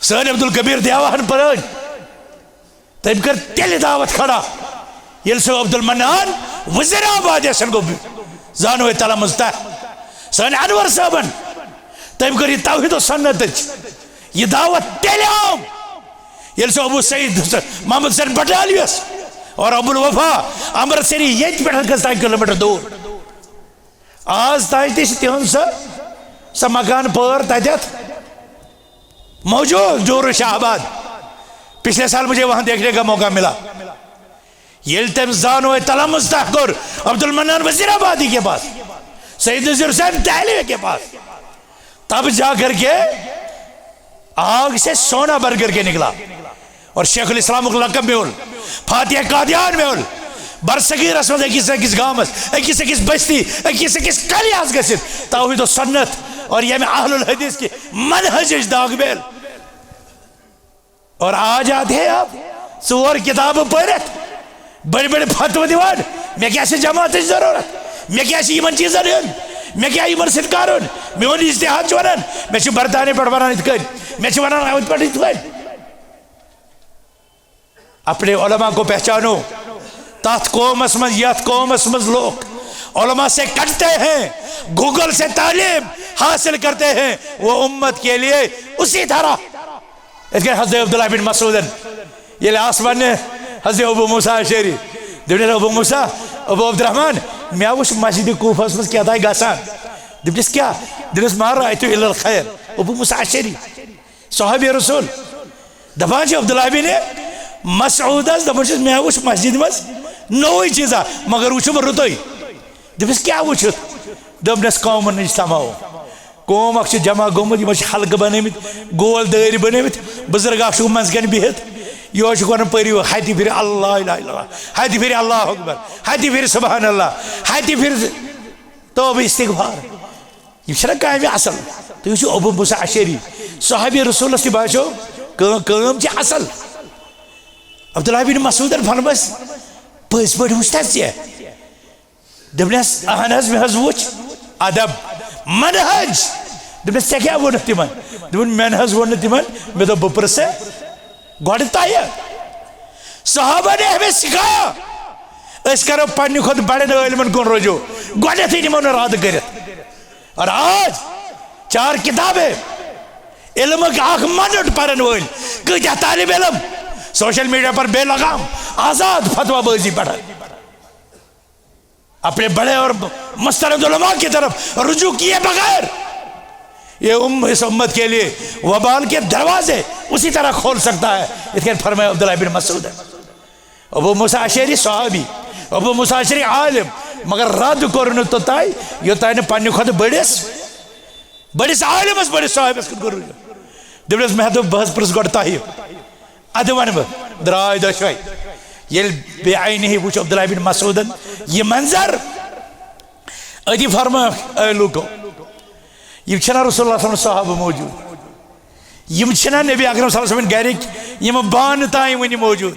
सर अब्दुल कबीर देवान पर तम कर तेल दावत खड़ा ये सो अब्दुल मन्नान वज़ीराबाद को जानो तला मुस्ता सन अनवर साहबन तम कर तौहीद सन्नत यह दावत तेलाम ये सो अबू सईद मोहम्मद सैन बटालियस और अबुल वफा अमृतसरी ये पे किलोमीटर दूर आज तह तिहन स मकान पर तथ मौजूद जोर शाहबाद पिछले साल मुझे वहां देखने का मौका मिला ये तम जानो तला मुस्तहकुर अब्दुल मन्नान वज़ीराबादी के पास सईद नज़ीर हुसैन दहलवी के पास तब जाकर के आग से सोना भर करके निकला और शेखुल इस्लाम लकब में उल फातिहा कादियान में उल बरसगीर असमत अकिस गाँव अकिस बस्ती अकिस कलियास गसित तौहीद व सन्नत और यह अहलुल हदीस की मनहज दागबेल और आज आते हैं आप सोर किताब पढ़त बड़े बड़े फतवा दिवान मे क्या जमात जरूरत मे क्या चीजन मे क्या सत्कार मोन इज्तिहाद वन मे बरतानी पे वन मे वन पे अपने उलमा को पहचानो तथ कौमस मज यथ कौमस मज लोग उलमा से कटते हैं, गूगल से तालीम हासिल करते हैं, वो उम्मत के लिए उसी तरह हज़रत अब्दुल्लाह बिन मसूद ये आसमान ने हज़रत अबू मूसा अशरी दिस अबू मूसा अबू अब्दुर्रहमान मैं वुच मस्जिद कूफस मज क्या गसान दिस क्या दिस मा रायतु इल्लल खैर अबू मूसा अशरी सहाबी रसूल दपान अब्दुल्लाह बिन मसूद दपान मैं वुच मस्जिद मज नई चीज़ा मगर वुच रुतै दिस क्या वुचत दपनस कौमन नश तमाओ कौम अख जमा गोमुत हल्क बनमित गोल दार बनमित बुजुर्ग अख मजगन बिहित यह वन पो हति फिर अल्लाह हति फिर अल्लाह अकबर हति फिर सुबहान अल्लाह हति फिर तौबा इस्तिगफार यह काम असल तुम अबू मूसा अशरी सहाबी रसूलस बाचो कम असल अब्दुल्लाह बिन मसूद फरमस पज पे वुच दपनस अहन मे वुच अदब मनहज दपनस ऐ क्या वोन तिमन दपन मेन वोन तिमन मे दो बस गो तय सहाबा ने हमें सिखाया करो पन्ने खुद बड़े इलमन कुन रोजो गोडे निमो रद्द कर और आज 4 किताबें इल्म मनट परन वल कत्या तालिब इल्म सोशल मीडिया पर बेलगाम आजाद फतवाबाजी पढ़ा अपने बड़े और मुस्तनद उलमा की तरफ रुजू किए बगैर ये इस उम्मत के लिए वबाल के दरवाजे उसी तरह खोल सकता है। इसके फरमाया अब्दुल्लाह बिन मसूद अबू मूसा अशरी सहाबी अबू मूसा अशरी आलिम मगर रद्द कर तो तय यो तय पन्ने खुद बड़िस आलिमस बड़िस साहिबस कर दस मे दोप बह पृस गो तह अद वन बह द्राय दशवाई ये बेआईन ही वुच अब्दुल्लाह बिन मसूदन ये मंजर अति फरमा लूको यम रसूलुल्लाह साहब मौजूद यम नबी अकरम सल्लल्लाहु अलैहि वसल्लम गरिक यम बान ताई वन मौजूद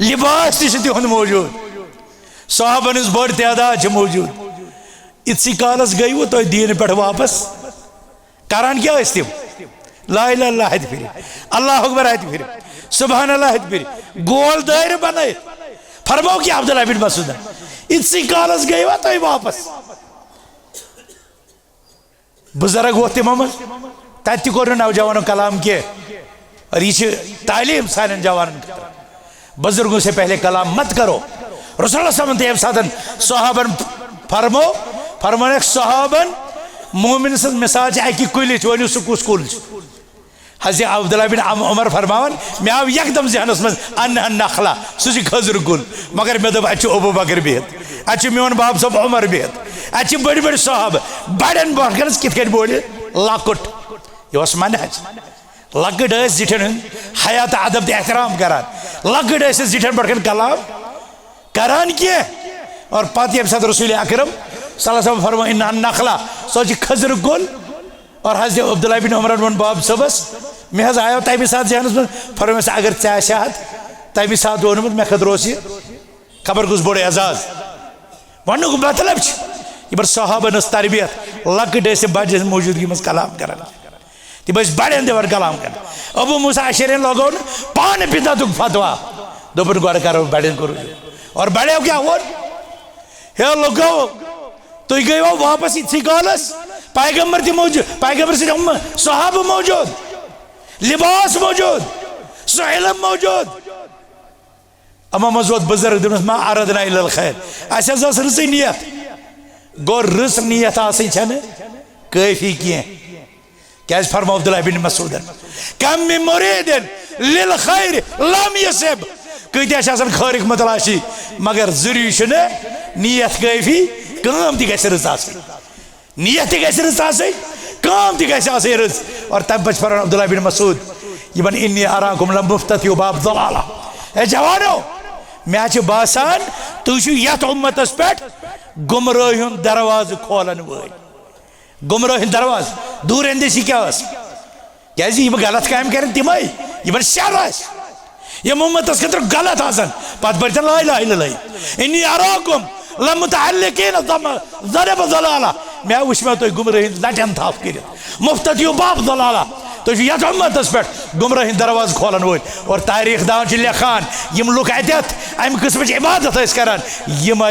लिबास तिहुंद मौजूद साहबन बड़ तादाद मौजूद इतसी कालस गई वो तो दीन पे वापस करान क्या तिम ला इलाहा इल्लल्लाह हद फिर अल्लाह अकबर हद फिर सुबहान अल्लाह हद फिर गोल दायरे बनाए फरमाओ कि अब्दुल्लाह बिन मसूद इतसी कालस गई वो तो वापस बुजुर्ग वो तिम तत कोर नौजवानों कलाम के और ये तालीम सान जवान बुजुर्गों से पहले कलाम मत करो। रसूलुल्लाह सादन सहाबन फरमान सहाबन मोमिन सज मिसाल अकि कुल वन सह कुस कुल हज़रत अब्दुल्लाह बिन उमर फरमान मे आव एकदम जहनस मज नखला सह खजर कुल मगर मे दोप अबू बकर बिहित अ मोन बाब सब उमर बिहित अ बड़ बड़ साहब बड़न बरकन कित बोल लकुट यह मनहज लकट जिठन हयात अदब एहतराम करान लकट जिठन बड़कन कलाम करान क्या और पत ये रसूल अकरम सल्लल्लाहु फरमा इन नखला सो खजर कुल और हज़रत अब्दुल्लाह बिन उमर वन बाब सबस मे आयो तमें सात जहनस में फरमास अगर चाहत तमें सात वोनमुत मे खतर खबर कुछ बोड़ एजाज वन मतलब यह सहाबन तरबियत लकट बड़ मौजूदगी मज कलाम कर तम बड़न दिवान कलाम कर अबू मूसा अशरी लगो पान बिदत फतवा दोपन गो करो बड़न कर और बड़े क्या वो हे लोगो तुम गो वापस इसी कालस पैगंबर थी मौजूद पैगंबर से सहाब मौजूद लिबास मौजूद इल्म मौजूद अमा मजूद बुजुर्ग दस मा अरदना इल्लल खैर अस रस नियत गो रस नियत काफी क्या फरमा अब्दुल्लाह बिन मसूद कम मिन मुरीदिन लिल खैर लम यसिब कत्या खैरिक मतलाशी मगर जरूरी नियत काफी काम ती रस नियत रस काम ती रस और तम पे फरमान अब्दुल्लाह बिन मसूद यमन इन्नी अराकुम लमुफ्ततिहु बाब ज़लाला ए जवानो मे बासान तुम यथ उम्मतस पे गुमराह दरवाज खोलन वल गुमराह दरवाज दूर अंदेशी क्या क्या गलत काम कर तमें यमन शर यम उम्मतस खतर गलत आसान पत पढ़ ला इलाहा इल्लल्लाह इन्नी अराकुम लमुतअल्लिकीन ज़रब ज़लाला मैं वुच मे तुम गुमराह लटन थाप कर मुफ्ततिहु बाब ज़लाला तुम ये उम्मतस पे गुमराही दरवाज खोलन वो और तारीख दान लिखान यम लुक अत अम किस्म इबादत करान यम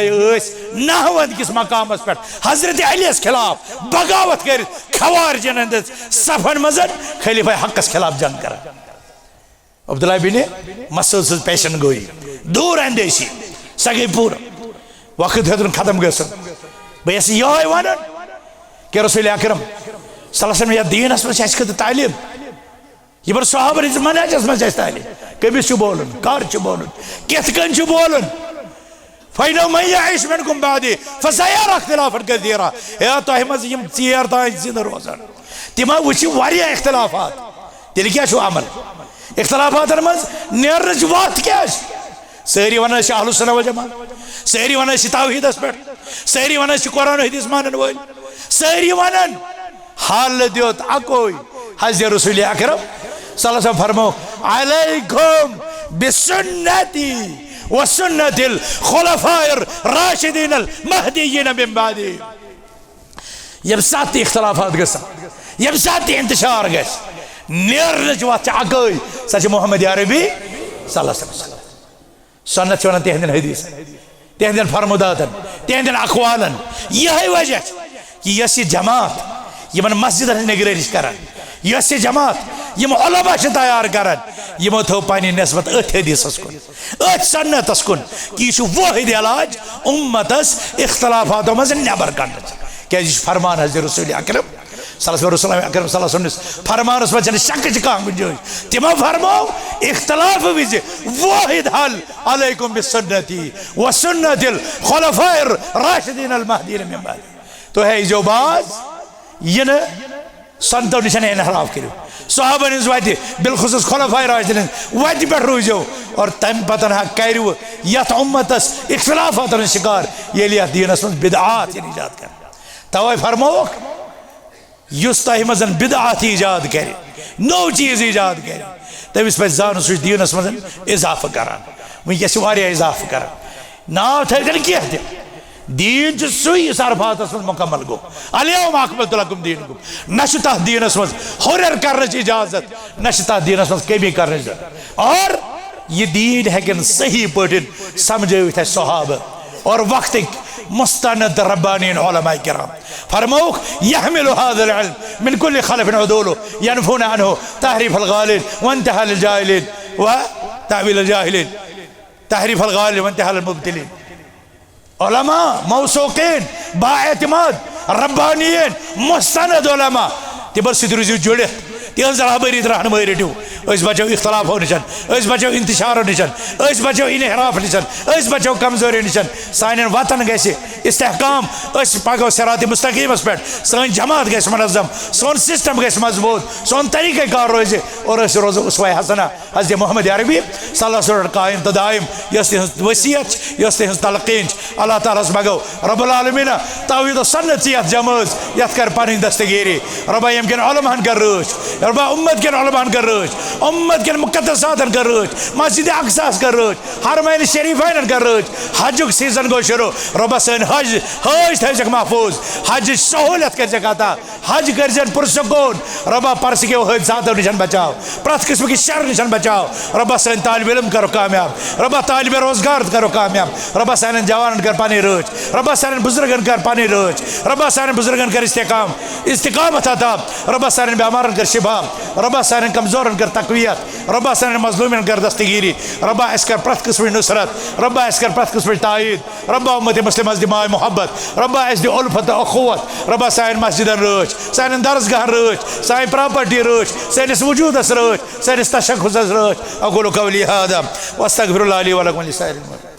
नहवन किस मकामस पे हजरत अलीस खिलाफ बगावत कर खवारिजन हंदिस सफन मज खलीफा हकस खिलाफ जंग कर अब्दुल्ला बिन मसूद पेशन गई दूर अंदेशी सह गई पूरा वक्त हेतुन खत्म गसन बस ये वन कि रसूल अकरम सल्लल्लाहु अलैहि वसल्लम दीनस मज खत तालीम यह सहाबन मनहजस मज तालीम कमिस बोलन कर बोलन कित कन बोलन फ़इन्नहु मन यईश मिनकुम बादी फसयरा इख्तिलाफन कसीरा तह मज यम चेर तान जिंद रोजान तिमो वुच वारिया इख्तिलाफात तेल क्या अमल इख्तिलाफातन मज नेरनच वत क्या सारी वन अहलु सुन्नह वल जमा सारी वन तौहीदस पे सारी वन कुरान हदीस मानन वल सारी वन हाल दियोत अकोई हज़रत रसूल अकरम सल्लल्लाहु अलैहि वसल्लम फरमो अलैकुम बिसुन्नती व सुन्नतिल खुलफाइर राशिदीन अल महदीयीन मिन बादी यम साथ इख्तिलाफात गसन यम साथ इंतशार गस नेरनच वत अकोई सच मोहम्मद अरबी सल्लल्लाहु अलैहि वसल्लम सुन्नत वन तिहंदन हदीस तिहंदन फरमुदातन तिहंदन अक़वालन यही वजह कि यह जमात यमन मस्जिद निगरानी करान यह जमात यम उलमा तैयार करान यमो थो पानी नस्बत अथ हदीसस कुन अथ सन्नतस कुन कि यह वाहिद इलाज उम्मतस इख्तिलाफातों मज नबर कर क्या फरमान हज़रत रसूल अकरम सल्लल्लाहु अलैहि वसल्लम फरमानस मज शक गुंजाइश तिमो फरमो इख्तिलाफ विज वाहिद हल अलैकुम बिसुन्नती व सुन्नतिल खुलफाइर राशिदीन अल महदीयीन मिन बादी तो है जो बाज यह सन्तो निश इनहराफ करो सहाबन हज वत बिलखुसूस खुलफाए राशिदीन वत पे रूजो और तम पतन कर यथ उम्मतस इख्तिलाफातन शिकार ये दीनस मज बिदआत ईजाद कर तवे फरमोक युस तह मज बिदआत ईजाद कर नो चीज ईजाद कर तमिस पे जान सह दीनस मज इजाफ करान वनकस इजाफ करान नाव थन कह दीन सुई अरफातस मज मुकम्मल गो अलयौम अकमलतु लकुम दीनकुम न तथ दीनस मज हुरर कर इजाजत न तथ दीनस मज कमी कर और यह दीन हेकन सही पटन समझ सहाब और वक्त मुस्तनद रब्बानीन उलमाए किराम फरमौक यहमिलु हाज़ल इल्म मिन कुल्लि खलफिन उदूलु यनफून अन्हु तहरीफल गालिन व इंतहाल जाहिलिन व तावील जाहिलिन तहरीफल गालिन व इंतहाल मुब्तिलीन उलमा मौसूकीन बाएतिमाद रब्बानीन मुस्तनद उलमा तिबर सिद्रुजु जुड़े तिहज रहबरी रहनुमाई रटू बचो इख्तलाफों निश बचो इंतशारों निश बचो इनहराफ निश बचो कमजोरी निश सान वतन गि इस्तेहकाम पको सिरात मुस्तकीमस पे सन जमात गि मनज़म सोन सिस्टम गि मजबूत सोन तरीक़े कार रोज और रोज़ो उसवा हसना हज़रत मोहम्मद अरबी सल्लल्लाहु अलैहि वसल्लम कायम तो दायम यस वसीयत यस तलक़ीन अल्लाह ताला मगो रब्बुल आलमीन तौहीद सुन्नत यत जमात यत कर पन दस्तगीरी रब्बा यम किन उलमाहन कर रोज रब्बा उम्मत किन उलमाहन कर रोज उम्मत के मुक़द्दसातन कर रोज मस्जिद अक़सास कर रोज हरमैन शरीफैन कर रोज हजुक सीजन गो शुरू रब्बा सन हज हज थक महफूज हज सहूलत कर अता हज कर पुरसकून रब्बा परस के हादसातों निश बचाओ प्रत किस्म की शर निश बचाओ रब्बा सन तालिब इल्म करो कामयाब रब्बा तालिब रोजगार करो कामयाब रब्बा सान जवान कर पानी रोज रब्बा सान बुजुर्गन कर पानी रोज रब्बा सान बुजुर्गन कर इस्तिकामत अता रब्बा सान बेमारन कर शिफा रब्बा सान कमजोरन कर तकवियत रब्बा सान मजलूमन कर दस्तगीरी रब्बा इसकर प्रत किस्म नुसरत रब्बा इसकर प्रत किस्म तायीद रब्बा उम्मत मुस्लिम दिमाए मोहब्बत रब्बा इस उल्फत अखुवत रब्बा सान मस्जिदन रोज सान दरसगाह रोज सान प्रॉपर्टी रोज सानिस वजूदस रोज सानिस तशख्खुस रोज अक़ूलु क़ौली हाज़ा व अस्तग़फिरुल्लाह ली व लकुम व लिसाइरिल मुस्लिमीन।